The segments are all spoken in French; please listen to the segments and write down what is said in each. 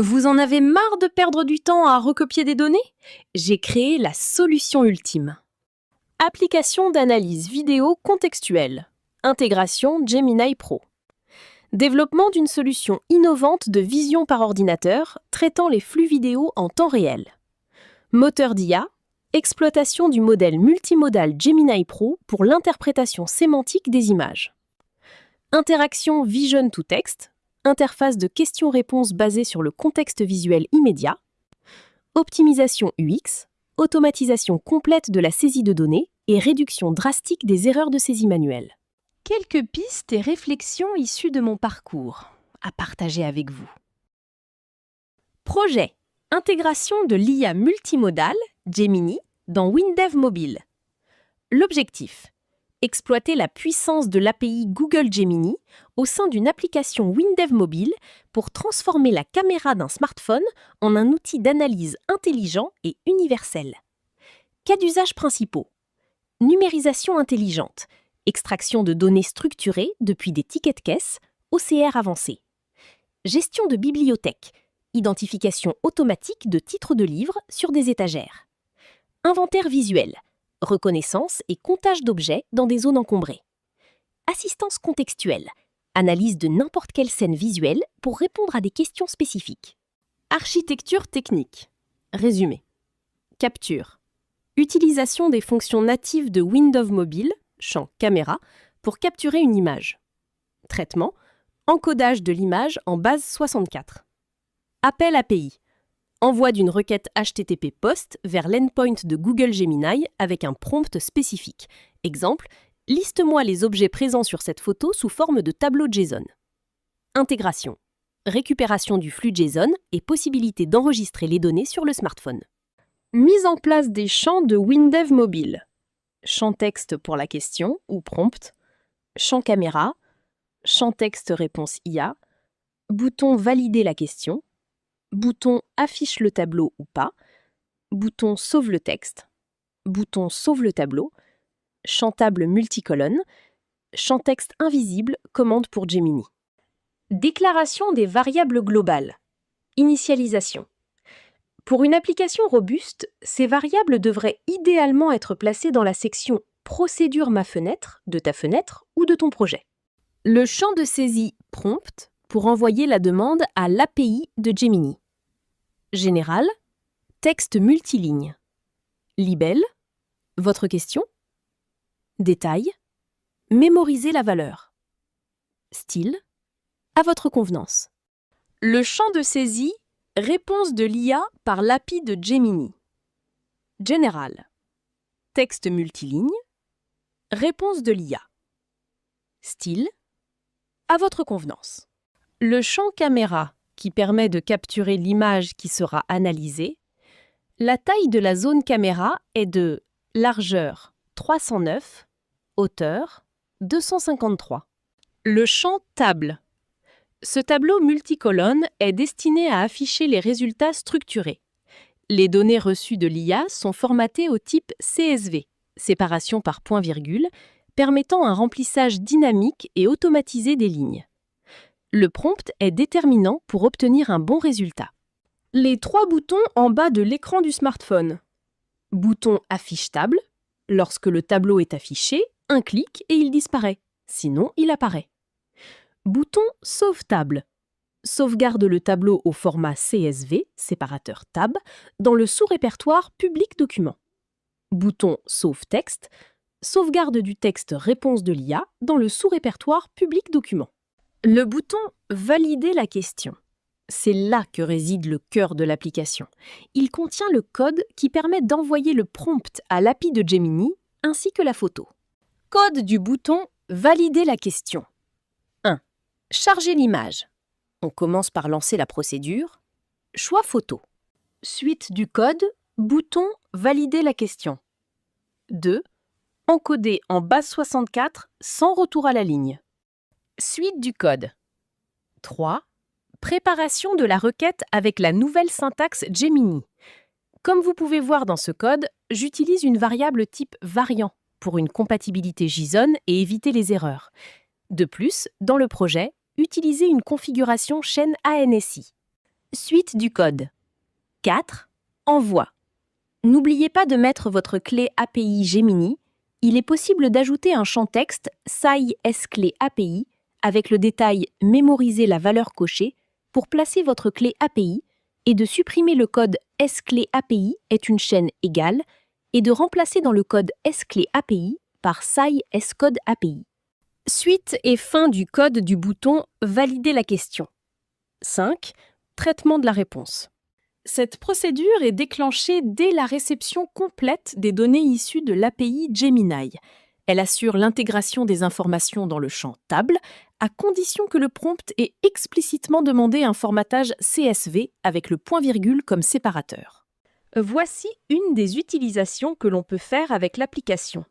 Vous en avez marre de perdre du temps à recopier des données? J'ai créé la solution ultime. Application d'analyse vidéo contextuelle. Intégration Gemini Pro. Développement d'une solution innovante de vision par ordinateur traitant les flux vidéo en temps réel. Moteur d'IA. Exploitation du modèle multimodal Gemini Pro pour l'interprétation sémantique des images. Interaction Vision to Text. Interface de questions-réponses basée sur le contexte visuel immédiat, optimisation UX, automatisation complète de la saisie de données et réduction drastique des erreurs de saisie manuelle. Quelques pistes et réflexions issues de mon parcours à partager avec vous. Projet: intégration de l'IA multimodale, Gemini, dans WinDev Mobile. L'objectif: exploiter la puissance de l'API Google Gemini au sein d'une application WinDev Mobile pour transformer la caméra d'un smartphone en un outil d'analyse intelligent et universel. Cas d'usage principaux: numérisation intelligente, extraction de données structurées depuis des tickets de caisse, OCR avancé. Gestion de bibliothèque, identification automatique de titres de livres sur des étagères. Inventaire visuel, reconnaissance et comptage d'objets dans des zones encombrées. Assistance contextuelle, analyse de n'importe quelle scène visuelle pour répondre à des questions spécifiques. Architecture technique. Résumé. Capture. Utilisation des fonctions natives de WinDev Mobile, champ caméra, pour capturer une image. Traitement. Encodage de l'image en base 64. Appel API. Envoi d'une requête HTTP POST vers l'endpoint de Google Gemini avec un prompt spécifique. Exemple, liste-moi les objets présents sur cette photo sous forme de tableau JSON. Intégration. Récupération du flux JSON et possibilité d'enregistrer les données sur le smartphone. Mise en place des champs de WinDev Mobile. Champ texte pour la question ou prompt. Champ caméra. Champ texte réponse IA. Bouton valider la question. Bouton affiche le tableau ou pas, bouton sauve le texte, bouton sauve le tableau, champ table multicolonne, champ texte invisible, commande pour Gemini. Déclaration des variables globales. Initialisation. Pour une application robuste, ces variables devraient idéalement être placées dans la section Procédure ma fenêtre de ta fenêtre ou de ton projet. Le champ de saisie prompt pour envoyer la demande à l'API de Gemini. Général, texte multiligne. Libelle, votre question. Détail, mémorisez la valeur. Style, à votre convenance. Le champ de saisie, réponse de l'IA par l'API de Gemini. Général, texte multiligne, réponse de l'IA. Style, à votre convenance. Le champ caméra, qui permet de capturer l'image qui sera analysée. La taille de la zone caméra est de largeur 309, hauteur 253. Le champ table. Ce tableau multicolonne est destiné à afficher les résultats structurés. Les données reçues de l'IA sont formatées au type CSV, séparation par point-virgule, permettant un remplissage dynamique et automatisé des lignes. Le prompt est déterminant pour obtenir un bon résultat. Les 3 boutons en bas de l'écran du smartphone. Bouton affiche table. Lorsque le tableau est affiché, un clic et il disparaît. Sinon, il apparaît. Bouton sauve table. Sauvegarde le tableau au format CSV, séparateur tab, dans le sous-répertoire public document. Bouton sauve texte. Sauvegarde du texte réponse de l'IA dans le sous-répertoire public document. Le bouton « Valider la question ». C'est là que réside le cœur de l'application. Il contient le code qui permet d'envoyer le prompt à l'API de Gemini ainsi que la photo. Code du bouton « Valider la question ». 1. Charger l'image. On commence par lancer la procédure. Choix photo. Suite du code, bouton « Valider la question ». 2. Encoder en base 64 sans retour à la ligne. Suite du code. 3. Préparation de la requête avec la nouvelle syntaxe Gemini. Comme vous pouvez voir dans ce code, j'utilise une variable type variant pour une compatibilité JSON et éviter les erreurs. De plus, dans le projet, utilisez une configuration chaîne ANSI. Suite du code. 4. Envoi. N'oubliez pas de mettre votre clé API Gemini. Il est possible d'ajouter un champ texte SAI S-clé API avec le détail « Mémoriser la valeur cochée » pour placer votre clé API et de supprimer le code S-clé API est une chaîne égale et de remplacer dans le code S-clé API par SAI S-code API. Suite et fin du code du bouton « Valider la question ». 5. Traitement de la réponse. Cette procédure est déclenchée dès la réception complète des données issues de l'API Gemini. Elle assure l'intégration des informations dans le champ table, à condition que le prompt ait explicitement demandé un formatage CSV avec le point-virgule comme séparateur. Voici une des utilisations que l'on peut faire avec l'application.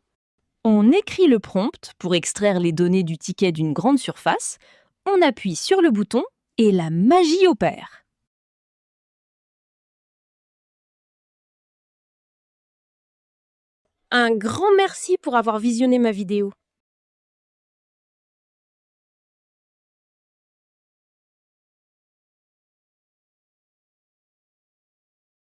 On écrit le prompt pour extraire les données du ticket d'une grande surface, on appuie sur le bouton et la magie opère. Un grand merci pour avoir visionné ma vidéo.